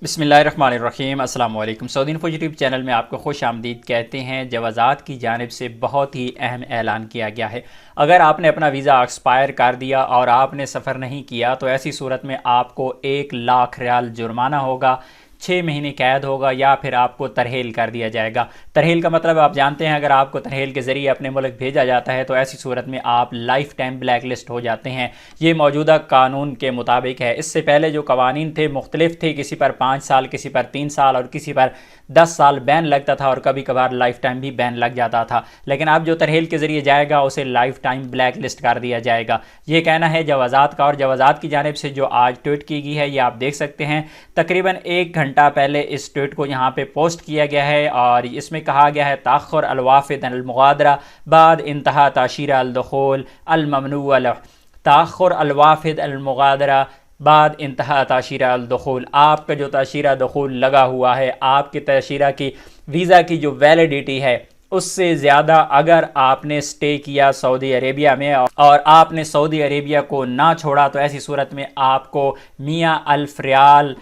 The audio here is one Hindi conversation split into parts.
बिस्मिल्लाहिर्रहमानिर्रहीम अस्सलाम वालेकुम। सऊदी इन्फो यूट्यूब चैनल में आपको खुश आमदीद कहते हैं। जवाज़ात की जानिब से बहुत ही अहम ऐलान किया गया है। अगर आपने अपना वीज़ा एक्सपायर कर दिया और आपने सफ़र नहीं किया तो ऐसी सूरत में आपको 1 लाख रियाल जुर्माना होगा, 6 महीने कैद होगा या फिर आपको तरहील कर दिया जाएगा। तरहील का मतलब आप जानते हैं, अगर आपको तरहील के ज़रिए अपने मुल्क भेजा जाता है तो ऐसी सूरत में आप लाइफ टाइम ब्लैक लिस्ट हो जाते हैं। ये मौजूदा कानून के मुताबिक है। इससे पहले जो कवानीन थे मुख्तलिफ थे, किसी पर 5 साल, किसी पर 3 साल और किसी पर 10 साल बैन लगता था और कभी कभार लाइफ टाइम भी बैन लग जाता था। लेकिन अब जो तरहील के ज़रिए जाएगा उसे लाइफ टाइम ब्लैक लिस्ट कर दिया जाएगा। ये कहना है जवाज़ात का। और जवाज़ात की जानिब से जो आज ट्वीट की गई है ये आप देख सकते हैं। तकरीबन 1 घंटा पहले इस ट्वीट को यहाँ पे पोस्ट किया गया है और इसमें कहा गया है ताख़ुर अल-वाफ़िद अल-मुग़ादरा बाद इंतहा ताशीर अल-दुख़ूल अल-ममनू ताख़ुर अल-वाफ़िद अल-मुग़ादरा बाद इंतहा ताशीरा अल-दुख़ूल। आपका जो ताशीरा दुख़ूल लगा हुआ है, आपके ताशीरा की वीज़ा की जो वैलिडिटी है उससे ज़्यादा अगर आपने स्टे किया सऊदी अरेबिया में और आपने सऊदी अरेबिया को ना छोड़ा तो ऐसी सूरत में आपको मियाँ अल्फ रियाल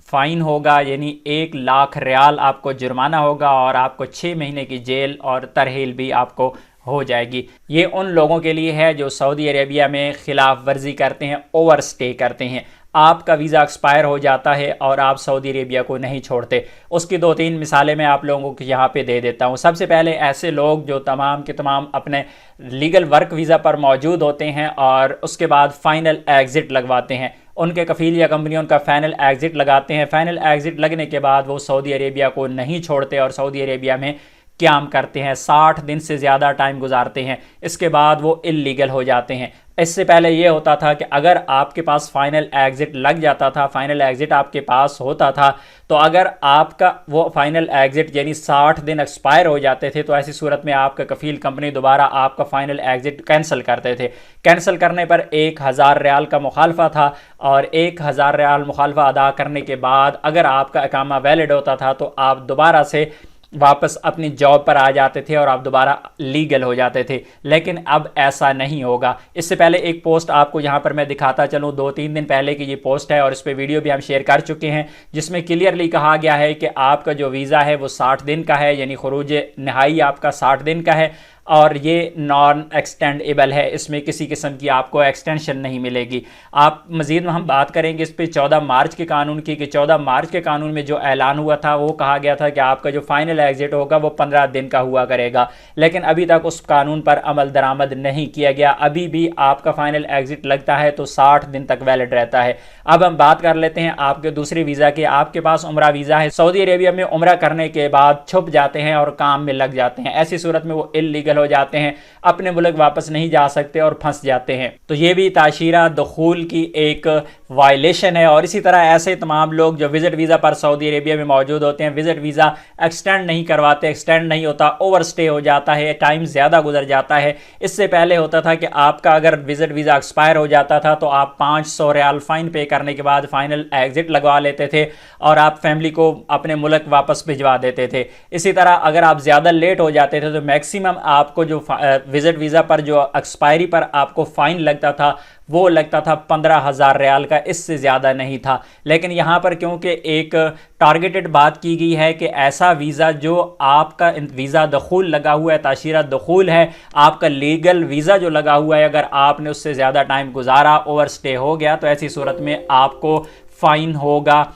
फ़ाइन होगा, यानी 1 लाख रियाल आपको जुर्माना होगा और आपको 6 महीने की जेल और तरहील भी आपको हो जाएगी। ये उन लोगों के लिए है जो सऊदी अरेबिया में ख़िलाफ़ वर्जी करते हैं, ओवर स्टे करते हैं। आपका वीज़ा एक्सपायर हो जाता है और आप सऊदी अरेबिया को नहीं छोड़ते। उसकी 2-3 मिसालें मैं आप लोगों को यहाँ पे दे देता हूँ। सबसे पहले ऐसे लोग जो तमाम के तमाम अपने लीगल वर्क वीज़ा पर मौजूद होते हैं और उसके बाद फ़ाइनल एग्ज़िट लगवाते हैं। उनके कफ़ील या कंपनी उनका फ़ाइनल एग्ज़िट लगाते हैं। फ़ाइनल एग्ज़िट लगने के बाद वो सऊदी अरेबिया को नहीं छोड़ते और सऊदी अरेबिया में क़याम करते हैं, 60 दिन से ज़्यादा टाइम गुजारते हैं। इसके बाद वो इल्लीगल हो जाते हैं। इससे पहले ये होता था कि अगर आपके पास फ़ाइनल एग्ज़िट लग जाता था, फ़ाइनल एग्ज़िट आपके पास होता था, तो अगर आपका वो फ़ाइनल एग्ज़िट यानी 60 दिन एक्सपायर हो जाते थे तो ऐसी सूरत में आपका कफ़ील कंपनी दोबारा आपका फ़ाइनल एग्ज़िट कैंसिल करते थे। कैंसिल करने पर 1000 रियाल का मुखालफा था और 1000 रियाल मुखालफा अदा करने के बाद अगर आपका इकामा वैलिड होता था तो आप दोबारा से वापस अपनी जॉब पर आ जाते थे और आप दोबारा लीगल हो जाते थे। लेकिन अब ऐसा नहीं होगा। इससे पहले एक पोस्ट आपको यहाँ पर मैं दिखाता चलूँ, 2-3 दिन पहले की ये पोस्ट है और इस पर वीडियो भी हम शेयर कर चुके हैं, जिसमें क्लियरली कहा गया है कि आपका जो वीज़ा है वो 60 दिन का है, यानी खुरूज नहाई आपका 60 दिन का है और ये नॉन एक्सटेंडेबल है। इसमें किसी किस्म की आपको एक्सटेंशन नहीं मिलेगी। आप मज़ीद हम बात करेंगे इस पर 14 मार्च के कानून की, कि 14 मार्च के कानून में जो ऐलान हुआ था वो कहा गया था कि आपका जो फाइनल एग्ज़िट होगा वो 15 दिन का हुआ करेगा। लेकिन अभी तक उस कानून पर अमल दरामद नहीं किया गया। अभी भी आपका फाइनल एग्ज़िट लगता है तो 60 दिन तक वैलिड रहता है। अब हम बात कर लेते हैं आपके दूसरे वीज़ा की। आपके पास उम्रा वीज़ा है, सऊदी अरेबिया में उम्रा करने के बाद छुप जाते हैं और काम में लग जाते हैं। ऐसी सूरत में वो इल्लीगल हो जाते हैं, अपने मुल्क वापस नहीं जा सकते और फंस जाते हैं। तो ये भी ताशीरा दुख़ूल की एक वायलेशन है। और इसी तरह ऐसे तमाम लोग जो विजिट वीज़ा पर सऊदी अरेबिया में मौजूद होते हैं, विजिट वीज़ा एक्सटेंड नहीं करवाते, एक्सटेंड नहीं होता, ओवर स्टे हो जाता है, टाइम ज़्यादा गुजर जाता है। इससे पहले होता था कि आपका अगर विजिट वीज़ा एक्सपायर हो जाता था तो आप 500 रियाल फ़ाइन पे करने के बाद फ़ाइनल एग्ज़िट लगवा लेते थे और आप फैमिली को अपने मुल्क वापस भिजवा देते थे। इसी तरह अगर आप ज़्यादा लेट हो जाते थे तो मैक्सिमम आपको जो विजिट वीज़ा पर जो एक्सपायरी पर आपको फ़ाइन लगता था वो लगता था 15,000 रियाल का, इससे ज़्यादा नहीं था। लेकिन यहाँ पर क्योंकि एक टारगेटेड बात की गई है कि ऐसा वीज़ा जो आपका वीज़ा दुख़ूल लगा हुआ है, ताशीरा दुख़ूल है, आपका लीगल वीज़ा जो लगा हुआ है, अगर आपने उससे ज़्यादा टाइम गुजारा, ओवर स्टे हो गया, तो ऐसी सूरत में आपको फ़ाइन होगा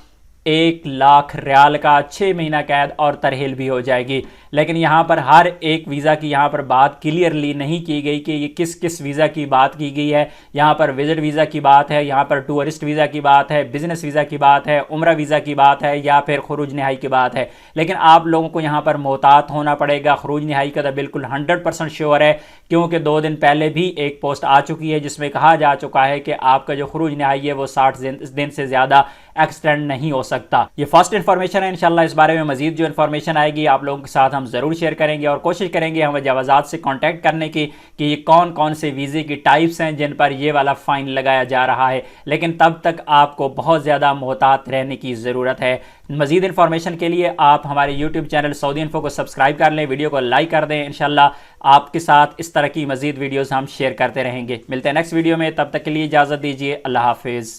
1 लाख रियाल का, 6 महीना कैद और तरहील भी हो जाएगी। लेकिन यहाँ पर हर एक वीज़ा की यहाँ पर बात क्लियरली नहीं की गई कि ये किस किस वीज़ा की बात की गई है। यहाँ पर विजिट वीज़ा की बात है, यहाँ पर टूरिस्ट वीज़ा की बात है, बिजनेस वीज़ा की बात है, उम्रा वीज़ा की बात है या फिर खुरूज नहाई की बात है। लेकिन आप लोगों को यहाँ पर मोहतात होना पड़ेगा। खुरूज नहाई का तो बिल्कुल 100% श्योर है, क्योंकि 2 दिन पहले भी एक पोस्ट आ चुकी है जिसमें कहा जा चुका है कि आपका जो खुरूज नहाई है वो 60 दिन से ज़्यादा एक्सटेंड नहीं हो सकता। ये फर्स्ट इन्फॉर्मेशन है। इंशाल्लाह इस बारे में मजीद जो इन्फॉर्मेशन आएगी आप लोगों के साथ हम ज़रूर शेयर करेंगे और कोशिश करेंगे हम जवाज़ात से कांटेक्ट करने की कि ये कौन कौन से वीज़े की टाइप्स हैं जिन पर ये वाला फ़ाइन लगाया जा रहा है। लेकिन तब तक आपको बहुत ज़्यादा मोहतात रहने की ज़रूरत है। मज़ीद इन्फॉर्मेशन के लिए आप हमारे यूट्यूब चैनल सऊदी इन्फो को सब्सक्राइब कर लें, वीडियो को लाइक कर दें। इंशाल्लाह आपके साथ इस तरह की मज़ीद वीडियोज़ हम शेयर करते रहेंगे। मिलते हैं नेक्स्ट वीडियो में, तब तक के लिए इजाज़त दीजिए। अल्लाह हाफिज़।